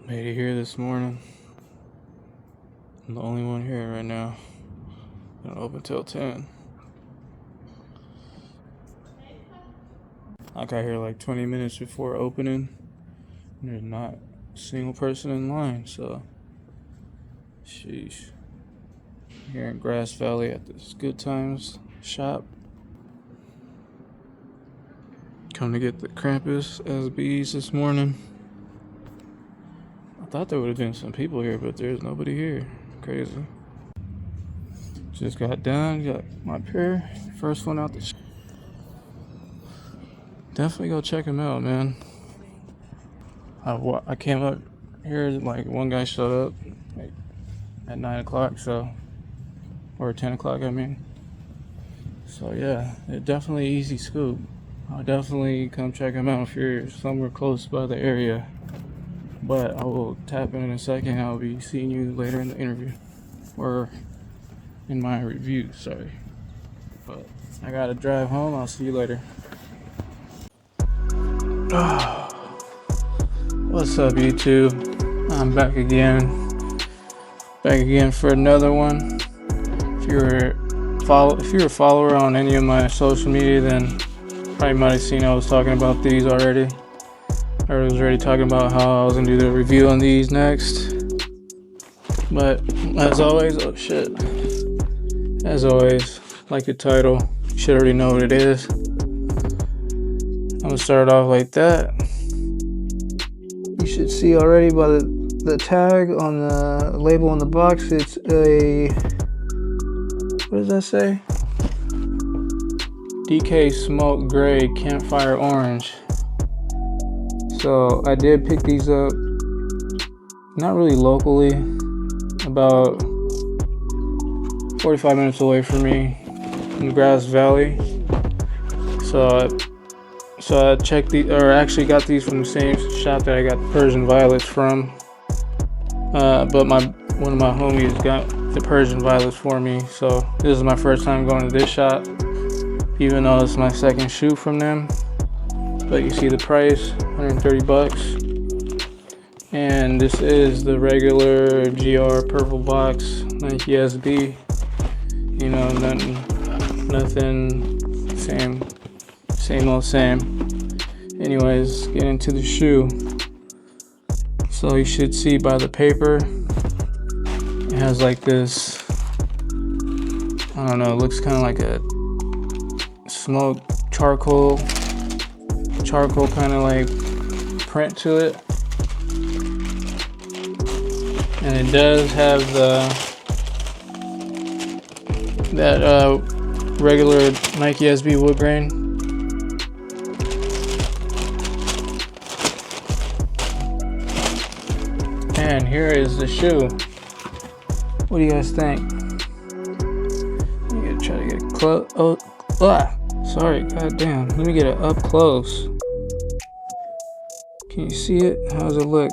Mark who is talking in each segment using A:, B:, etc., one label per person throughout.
A: Made it here this morning. I'm the only one here right now. Gonna open till 10. I got here like 20 minutes before opening. And there's not a single person in line, so sheesh. Here in Grass Valley at this Goodtimes shop. Come to get the Krampus SBs this morning. I thought there would have been some people here, but there's nobody here. Crazy. Just got done, got my pair. First one out the shop. Definitely go check them out, man. I came up here, like one guy showed up like at 9 o'clock, so, or 10 o'clock, I mean. So yeah, it's definitely easy scoop. I'll definitely come check them out if you're somewhere close by the area. But I will tap in a second. I'll be seeing you later in the interview. Or in my review, sorry. But I gotta drive home. I'll see you later. What's up, YouTube? I'm back again. Back again for another one. If you're a follower on any of my social media, then probably might have seen I was talking about these already. I was already talking about how I was gonna do the review on these next. But as always, oh shit. As always, like the title, you should already know what it is. I'm gonna start off like that. You should see already by the tag on the label on the box, it's a, what does that say? DK Smoke Gray Campfire Orange. So I did pick these up, not really locally, about 45 minutes away from me in Grass Valley. So I checked actually got these from the same shop that I got the Persian Violets from. But one of my homies got the Persian Violets for me. So this is my first time going to this shop, even though it's my second shoe from them. But you see the price, 130 bucks. And this is the regular GR purple box, Nike SB. You know, nothing, same old same. Anyways, get into the shoe. So you should see by the paper, it has like this, I don't know, it looks kind of like a smoke charcoal kind of like print to it. And it does have that regular Nike SB wood grain. And here is the shoe. What do you guys think? I'm gonna try to get close. Sorry, goddamn. Let me get it up close. Can you see it? How does it look?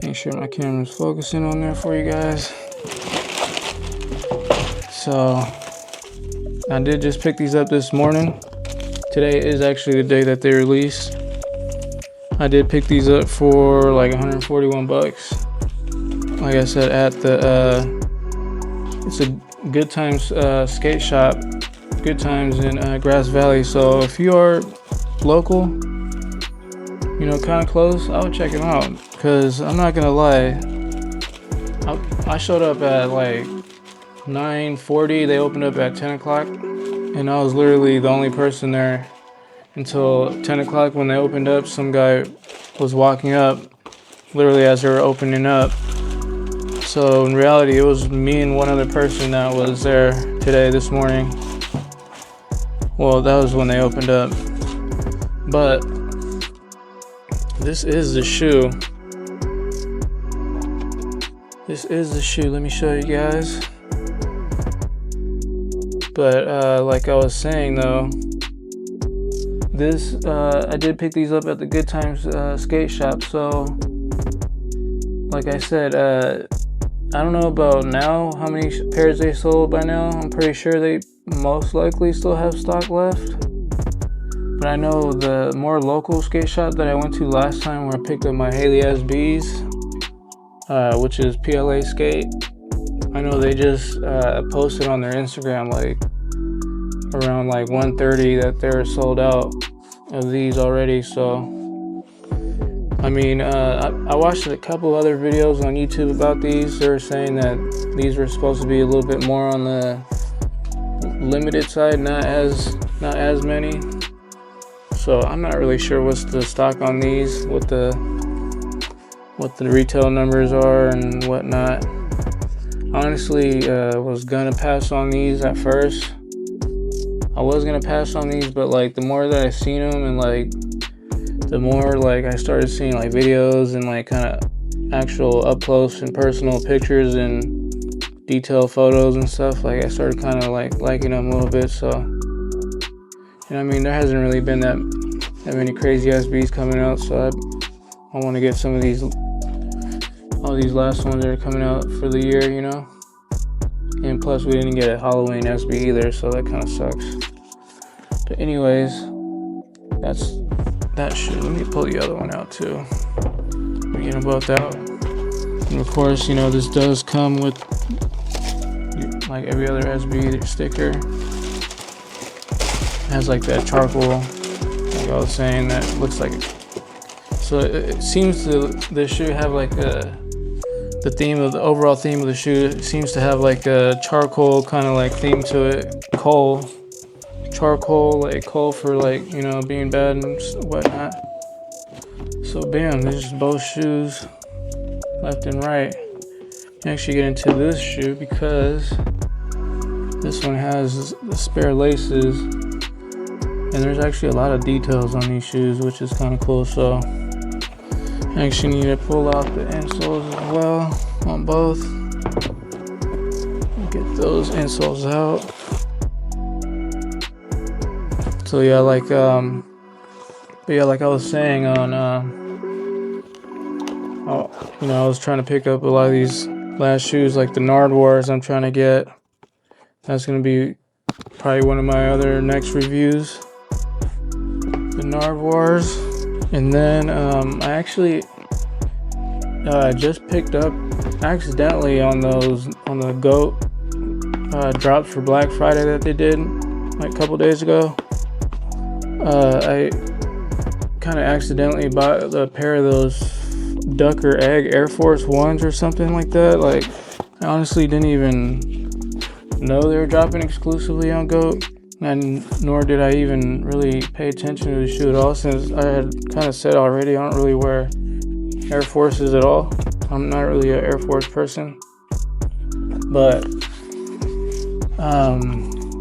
A: Make sure my camera's focusing on there for you guys. So I did just pick these up this morning. Today is actually the day that they released. I did pick these up for like 141 bucks. Like I said, at the it's a Goodtimes skate shop. Goodtimes in Grass Valley. So if you are local, you know, kind of close, I would check them out. Cause I'm not gonna lie, I showed up at like 9:40. They opened up at 10 o'clock, and I was literally the only person there until 10 o'clock when they opened up. Some guy was walking up literally as they were opening up. So in reality, it was me and one other person that was there today, this morning. Well, that was when they opened up. But this is the shoe. This is the shoe. Let me show you guys. But like I was saying though, this I did pick these up at the Goodtimes skate shop. So like I said, I don't know about now how many pairs they sold by now. I'm pretty sure they most likely still have stock left. But I know the more local skate shop that I went to last time, where I picked up my Haley SBs, which is PLA Skate, I know they just posted on their Instagram like around like 1:30 that they're sold out of these already. So I mean, I watched a couple other videos on YouTube about these. They were saying that these were supposed to be a little bit more on the limited side, not as many. So I'm not really sure what's the stock on these, what the retail numbers are and whatnot. Honestly, was gonna pass on these at first. I was gonna pass on these, but like the more that I seen them and like the more like I started seeing like videos and like kind of actual up close and personal pictures and detailed photos and stuff, like I started kind of like liking them a little bit. So, you know, I mean, there hasn't really been that many crazy SBs coming out, so I want to get some of these, all these last ones that are coming out for the year, you know. And plus we didn't get a Halloween SB either, so that kind of sucks. But anyways, that's that shoe. Let me pull the other one out too. We get them both out. And of course, you know, this does come with, like every other SB sticker. It has like that charcoal, like I was saying, that looks like it. So it seems this shoe have like the overall theme of the shoe seems to have like a charcoal kind of like theme to it. Charcoal, like coal for like, you know, being bad and whatnot. So bam, there's just both shoes left and right. Actually get into this shoe because this one has the spare laces, and there's actually a lot of details on these shoes, which is kind of cool. So I actually need to pull out the insoles as well on both. Get those insoles out. So yeah, like like I was saying on you know, I was trying to pick up a lot of these last shoes, like the Nard Wars I'm trying to get. That's gonna be probably one of my other next reviews, the Nard Wars. And then I actually just picked up accidentally on the GOAT drops for Black Friday that they did like a couple days ago. I kind of accidentally bought a pair of those Duck or Egg Air Force Ones or something like that. Like, I honestly didn't even know they were dropping exclusively on GOAT, and nor did I even really pay attention to the shoe at all, since I had kind of said already I don't really wear Air Forces at all. I'm not really an Air Force person. But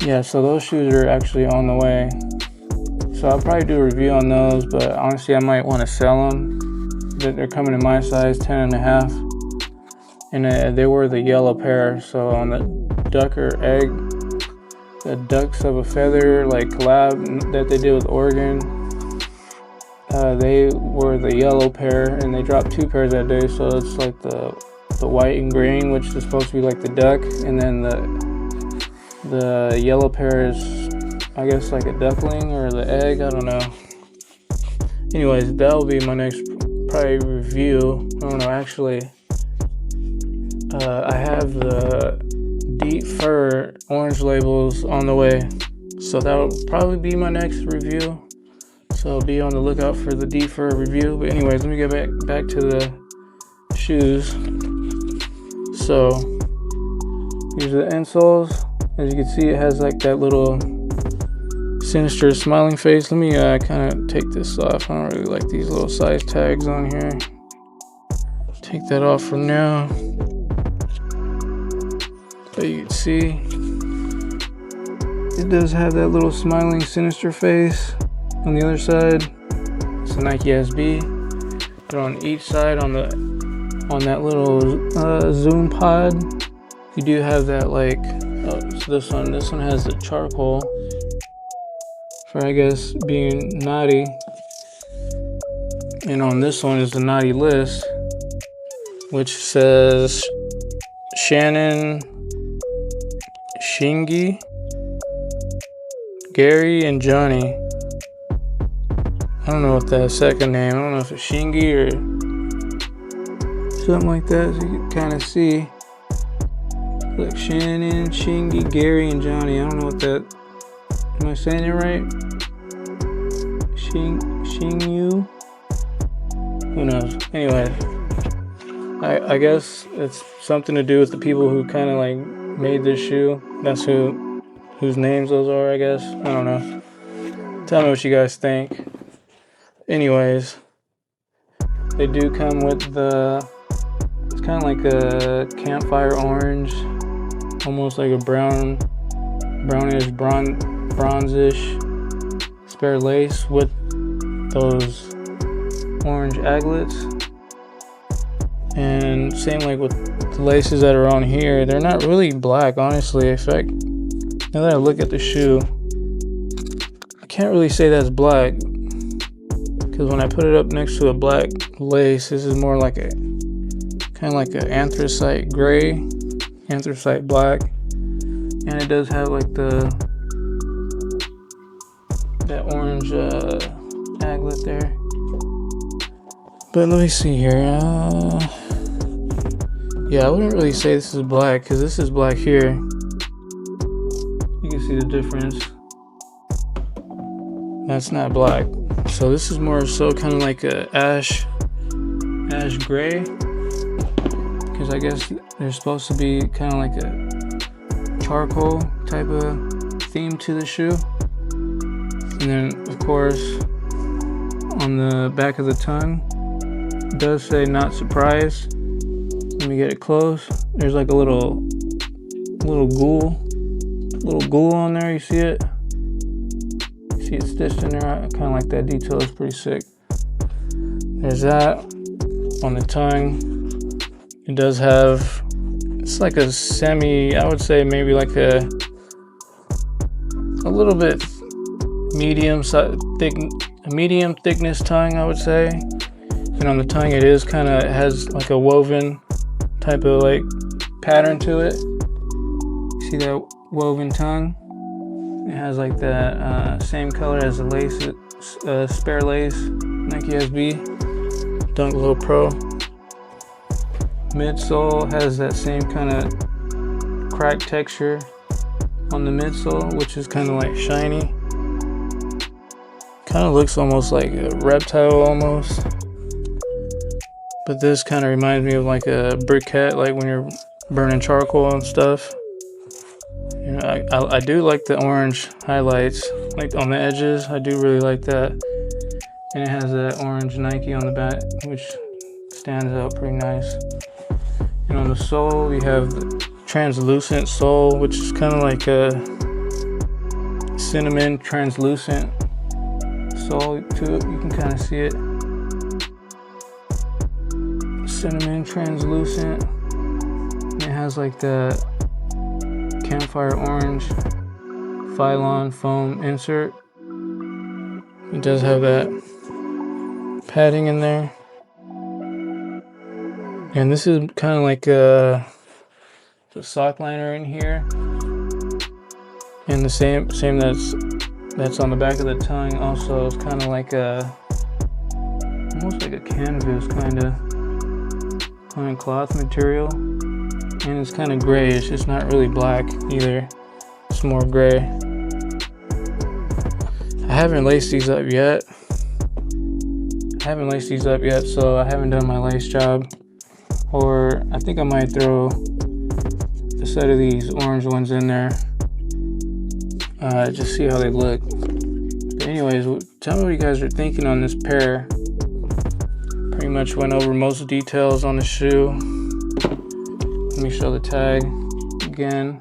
A: yeah, so those shoes are actually on the way. So I'll probably do a review on those, but honestly I might want to sell them. They're coming in my size, 10.5, and they were the yellow pair. So on the Duck or Egg, the Ducks of a Feather like collab that they did with Oregon, they were the yellow pair, and they dropped 2 pairs that day. So it's like the white and green, which is supposed to be like the duck, and then the yellow pair is, I guess, like a duckling or the egg, I don't know. Anyways, that'll be my next probably review. I don't know, actually. I have the Deep Fur orange labels on the way, so that'll probably be my next review. So be on the lookout for the Deep Fur review. But anyways, let me get back to the shoes. So here's the insoles. As you can see, it has like that little sinister smiling face. Let me kind of take this off. I don't really like these little size tags on here. Take that off for now. So you can see it does have that little smiling sinister face on the other side. It's a Nike SB. But on each side, on that little zoom pod, you do have that like, so this one has the charcoal for, I guess, being naughty, and on this one is the naughty list, which says Shannon, Shingy, Gary, and Johnny. don't know if that's second name. I don't know if it's Shingy or something like that. So you can kind of see. Like Shannon, Shingy, Gary, and Johnny. I don't know what that. Am I saying it right? Shingyu? Who knows? Anyway, I guess it's something to do with the people who kind of like made this shoe. That's whose names those are, I guess. I don't know. Tell me what you guys think. Anyways, they do come with the, it's kind of like a campfire orange, almost like a brownish, bronzish spare lace with those orange aglets. And same like with the laces that are on here, they're not really black, honestly. In fact, now that I look at the shoe, I can't really say that's black, because when I put it up next to a black lace, this is more like a kind of like an anthracite gray, anthracite black, and it does have like that orange aglet there. But let me see here. Yeah, I wouldn't really say this is black, because this is black here. You can see the difference. That's not black. So this is more so kind of like a ash gray, because I guess there's supposed to be kind of like a charcoal type of theme to the shoe. And then of course on the back of the tongue it does say "not surprised." Let me get it close. There's like a little ghoul on there. You see it? You see it stitched in there. I kind of like that detail. It's pretty sick. There's that on the tongue. It does have, it's like a semi, I would say maybe like a little bit medium thickness tongue, I would say. And on the tongue it is kind of, has like a woven type of like pattern to it. See that woven tongue? It has like that same color as the lace, spare lace, Nike SB Dunk Low Pro. Midsole has that same kind of cracked texture on the midsole, which is kind of like shiny. Kind of looks almost like a reptile almost. But this kind of reminds me of like a briquette, like when you're burning charcoal and stuff. You know, I do like the orange highlights, like on the edges. I do really like that. And it has that orange Nike on the back, which stands out pretty nice. And on the sole, you have the translucent sole, which is kind of like a cinnamon translucent sole to it. You can kind of see it. Cinnamon translucent. And it has like the campfire orange Phylon foam insert. It does have that padding in there. And this is kind of like the sock liner in here. And the same that's on the back of the tongue also is kind of like almost like a canvas kind of cloth material. And it's kind of grayish. It's not really black either. It's more gray. I haven't laced these up yet. So I haven't done my lace job. Or I think I might throw a set of these orange ones in there. Just see how they look. But anyways, tell me what you guys are thinking on this pair. Pretty much went over most details on the shoe. Let me show the tag again.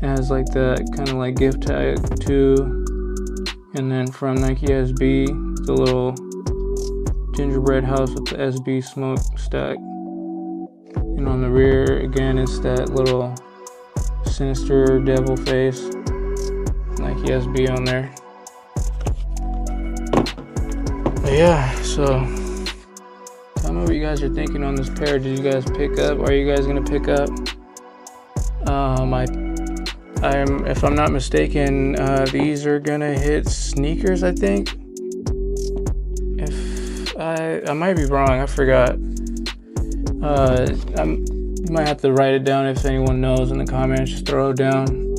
A: It has like that kind of like gift tag too. And then from Nike SB, the little gingerbread house with the SB smokestack. And on the rear, again, it's that little sinister devil face. Nike SB on there. But yeah, so tell me what you guys are thinking on this pair. Did you guys pick up? Are you guys gonna pick up? If I'm not mistaken, these are gonna hit sneakers, I think. I might be wrong. I forgot. You might have to write it down if anyone knows in the comments. Just throw it down.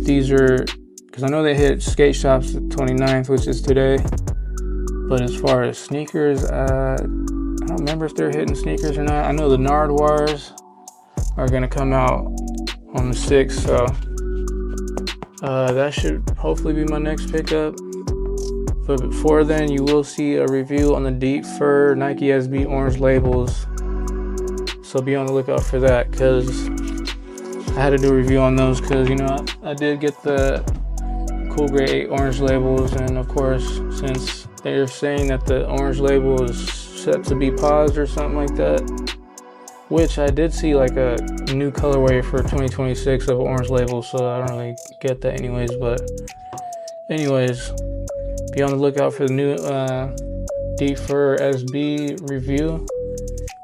A: These are, because I know they hit skate shops the 29th, which is today. But as far as sneakers, I don't remember if they're hitting sneakers or not. I know the Nardwars are gonna come out on the 6th, so that should hopefully be my next pickup. But before then, you will see a review on the Deep Fur Nike SB orange labels. So be on the lookout for that, because I had to do a review on those because, you know, I did get the Cool Grade 8 orange labels, and of course, since they're saying that the orange label is set to be paused or something like that, which I did see like a new colorway for 2026 of orange labels, so I don't really get that anyways. But anyways, be on the lookout for the new Deep Fur SB review.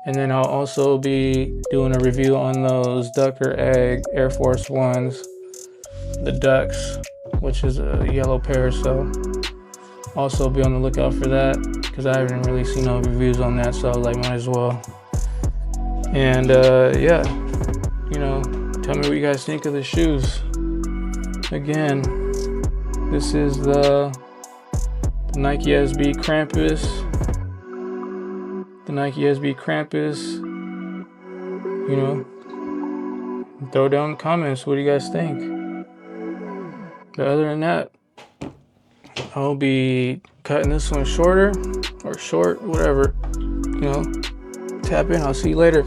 A: And then I'll also be doing a review on those Ducker Egg Air Force Ones, the Ducks, which is a yellow pair. So also be on the lookout for that, because I haven't really seen no reviews on that, so like might as well. And yeah, you know, tell me what you guys think of the shoes. Again, this is the Nike SB Krampus. The Nike SB Krampus. You know, throw down in the comments, what do you guys think? But other than that, I'll be cutting this one shorter, or short, whatever. You know, tap in. I'll see you later.